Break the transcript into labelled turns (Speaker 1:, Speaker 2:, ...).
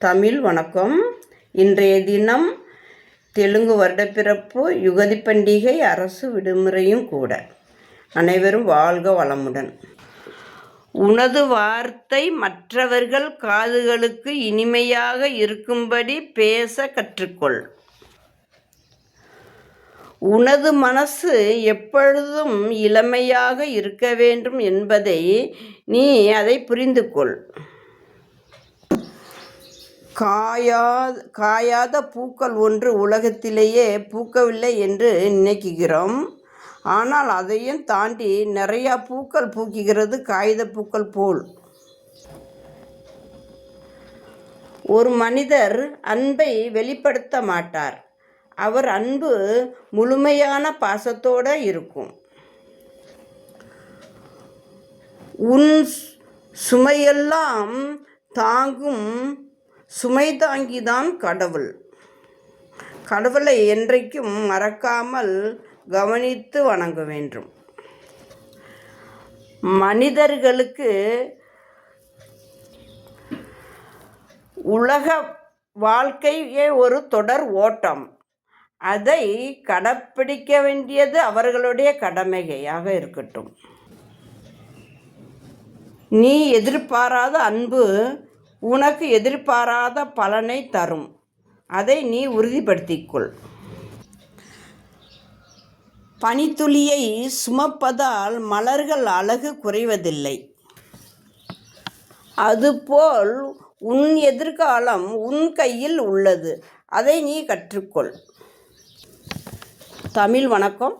Speaker 1: தமிழ் வணக்கம். இன்றைய தினம் தெலுங்கு வருடப்பிறப்பு, யுகதி பண்டிகை, அரசு விடுமுறையும் கூட. அனைவரும் வாழ்க வளமுடன். உனது வார்த்தை மற்றவர்கள் காதுகளுக்கு இனிமையாக இருக்கும்படி பேச கற்றுக்கொள். உனது மனசு எப்பொழுதும் இளமையாக இருக்க வேண்டும் என்பதை நீ அதை புரிந்து கொள். காயாத பூக்கள் ஒன்று உலகத்திலேயே பூக்கவில்லை என்று நினைக்கிறோம். ஆனால் அதையும் தாண்டி நிறையா பூக்கள் பூக்குகிறது, காகித பூக்கள் போல். ஒரு மனிதர் அன்பை வெளிப்படுத்த மாட்டார். அவர் அன்பு முழுமையான பாசத்தோடு இருக்கும். உன் சுமையெல்லாம் தாங்கும் சுமை தாங்கிதான் கடவுள். கடவுளை என்றைக்கும் மறக்காமல் கவனித்து வணங்க வேண்டும். மனிதர்களுக்கு உலக வாழ்க்கையே ஒரு தொடர் ஓட்டம். அதை கடைப்பிடிக்க வேண்டியது அவர்களுடைய கடமையாக இருக்கட்டும். நீ எதிர்பாராத அன்பு உனக்கு எதிர்பாராத பலனை தரும். அதை நீ உறுதிப்படுத்திக்கொள். பனித்துளியை சுமப்பதால் மலர்கள் அழகு குறைவதில்லை. அதுபோல் உன் எதிர்காலம் உன் கையில் உள்ளது. அதை நீ கற்றுக்கொள். தமிழ் வணக்கம்.